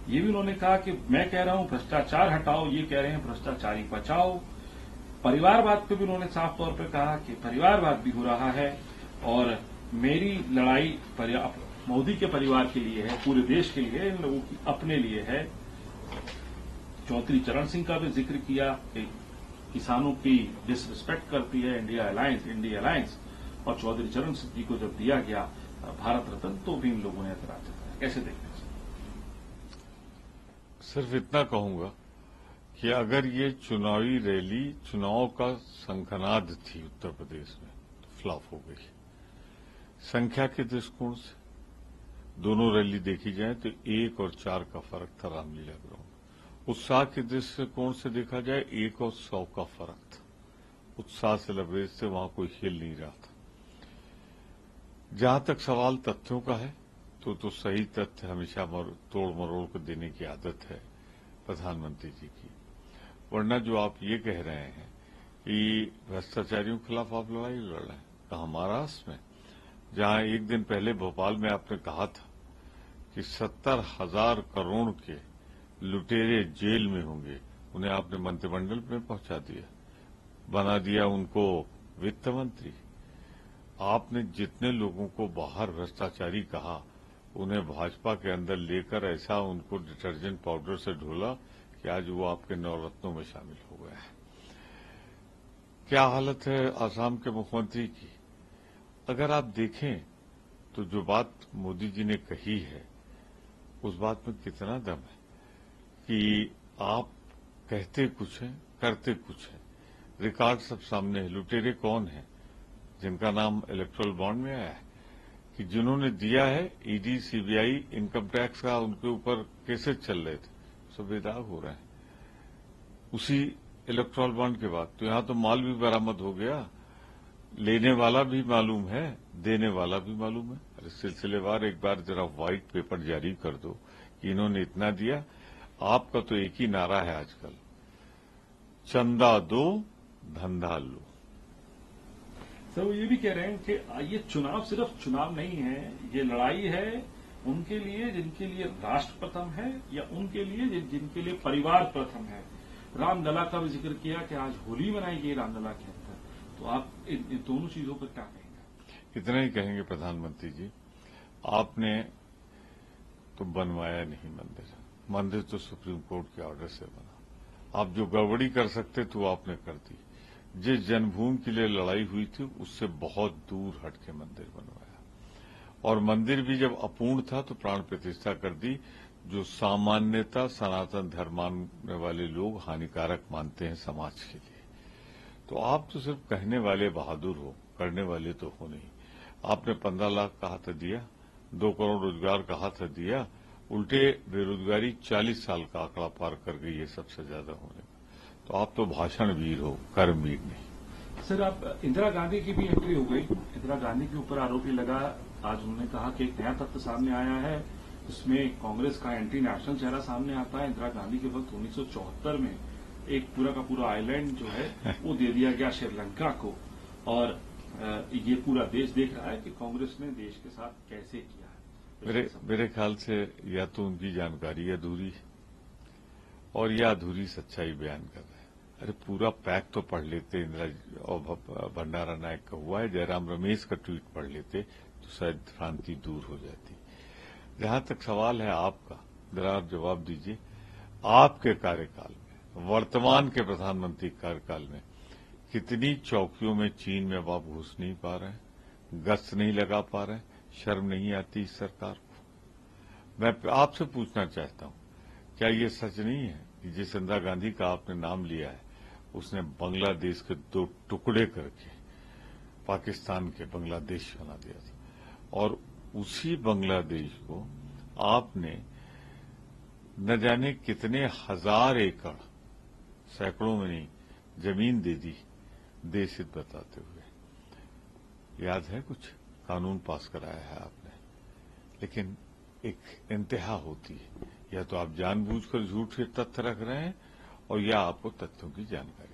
ये भी उन्होंने कहा कि मैं कह रहा हूं भ्रष्टाचार हटाओ, ये कह रहे हैं भ्रष्टाचारी बचाओ। परिवारवाद पे भी उन्होंने साफ तौर पर कहा कि परिवारवाद भी हो रहा है और मेरी लड़ाई मोदी के परिवार के लिए है, पूरे देश के लिए, इन लोगों की अपने लिए है। चौधरी चरण सिंह का भी जिक्र किया कि किसानों की डिसरिस्पेक्ट करती है इंडिया अलायंस, और चौधरी चरण सिंह जी को जब दिया गया भारत रत्न तो भी इन लोगों ने ऐतराज जताया। कैसे देखते हैं? सिर्फ इतना कहूंगा कि अगर ये चुनावी रैली चुनाव का शंखनाद थी उत्तर प्रदेश में तो फ्लॉप हो गई। संख्या के दृष्टिकोण से दोनों रैली देखी जाए तो 1 और 4 का फर्क था रामलीला ग्राउंड। उत्साह के दृष्टिकोण से देखा जाए 1 और 100 का फर्क था। उत्साह से लबरेज से वहां कोई खेल नहीं रहा था। जहां तक सवाल तथ्यों का है तो सही तथ्य हमेशा तोड़ मरोड़ को देने की आदत है प्रधानमंत्री जी की। वरना जो आप ये कह रहे हैं कि भ्रष्टाचारियों के खिलाफ आप लड़ाई लड़ रहे हैं, कहा महाराष्ट्र में, जहां एक दिन पहले भोपाल में आपने कहा था कि 70,000 करोड़ के लुटेरे जेल में होंगे, उन्हें आपने मंत्रिमंडल में पहुंचा दिया, बना दिया उनको वित्त मंत्री। आपने जितने लोगों को बाहर भ्रष्टाचारी कहा उन्हें भाजपा के अंदर लेकर ऐसा उनको डिटर्जेंट पाउडर से ढोला कि आज वो आपके नवरत्नों में शामिल हो गया है। क्या हालत है आसाम के मुख्यमंत्री की? अगर आप देखें तो जो बात मोदी जी ने कही है उस बात में कितना दम है कि आप कहते कुछ हैं, करते कुछ हैं। रिकॉर्ड सब सामने है। लुटेरे कौन है जिनका नाम इलेक्टोरल बॉन्ड में आया है, कि जिन्होंने दिया है ईडी, सीबीआई, इनकम टैक्स का उनके ऊपर केसेस चल रहे थे, सब बेदाग हो रहे हैं उसी इलेक्टोरल बॉन्ड के बाद। तो यहां तो माल भी बरामद हो गया, लेने वाला भी मालूम है, देने वाला भी मालूम है। अरे सिलसिलेवार एक बार जरा व्हाइट पेपर जारी कर दो कि इन्होंने इतना दिया। आपका तो एक ही नारा है आजकल, चंदा दो धंधा लो। सर वो ये भी कह रहे हैं कि ये चुनाव सिर्फ चुनाव नहीं है, ये लड़ाई है उनके लिए जिनके लिए राष्ट्र प्रथम है, या उनके लिए जिनके लिए परिवार प्रथम है। रामलला का भी जिक्र किया कि आज होली मनाई गई रामलला के अंदर। तो आप इन दोनों चीजों पर क्या कहेंगे? इतना ही कहेंगे प्रधानमंत्री जी, आपने तो बनवाया नहीं मंदिर। मंदिर तो सुप्रीम कोर्ट के ऑर्डर से बना। आप जो गड़बड़ी कर सकते थे वो आपने कर दी। जिस जन्मभूमि के लिए लड़ाई हुई थी उससे बहुत दूर हट के मंदिर बनवाया, और मंदिर भी जब अपूर्ण था तो प्राण प्रतिष्ठा कर दी, जो सामान्यतः सनातन धर्म मानने वाले लोग हानिकारक मानते हैं समाज के लिए। तो आप तो सिर्फ कहने वाले बहादुर हो, करने वाले तो हो नहीं। आपने 15 लाख कहा था दिया, 2 करोड़ रोजगार कहा था दिया, उल्टे बेरोजगारी 40 साल का आंकड़ा पार कर गई है सबसे ज्यादा होने का। तो आप तो भाषण वीर हो, कर्मवीर नहीं। सर आप इंदिरा गांधी की भी एंट्री हो गई। इंदिरा गांधी के ऊपर आरोप लगा, आज उन्होंने कहा कि एक नया तथ्य सामने आया है, उसमें कांग्रेस का एंटी नेशनल चेहरा सामने आता है। इंदिरा गांधी के वक्त 1974 में एक पूरा का पूरा आइलैंड जो है वो दे दिया गया श्रीलंका को, और ये पूरा देश देख रहा है कि कांग्रेस ने देश के साथ कैसे किया है। मेरे ख्याल से या तो उनकी जानकारी अधूरी है और या अधूरी सच्चाई बयान कर रहे हैं। अरे पूरा पैक तो पढ़ लेते, इंदिरा और भंडारा नायक का हुआ है, जयराम रमेश का ट्वीट पढ़ लेते तो शायद भ्रांति दूर हो जाती। जहां तक सवाल है आपका, जरा आप जवाब दीजिए, आपके कार्यकाल में, वर्तमान के प्रधानमंत्री कार्यकाल में कितनी चौकियों में चीन में अब आप घुस नहीं पा रहे हैं, गश्त नहीं लगा पा रहे हैं, शर्म नहीं आती इस सरकार को? मैं आपसे पूछना चाहता हूं, क्या ये सच नहीं है कि जिस इंदिरा गांधी का आपने नाम लिया है उसने बांग्लादेश के 2 टुकड़े करके पाकिस्तान के बांग्लादेश बना दिया था, और उसी बांग्लादेश को आपने न जाने कितने हजार एकड़, सैकड़ों में नहीं, जमीन दे दी देश हित बताते हुए। याद है कुछ कानून पास कराया है आपने, लेकिन एक इंतहा होती है, या तो आप जानबूझकर झूठ के तथ्य रख रहे हैं और या आपको तथ्यों की जानकारी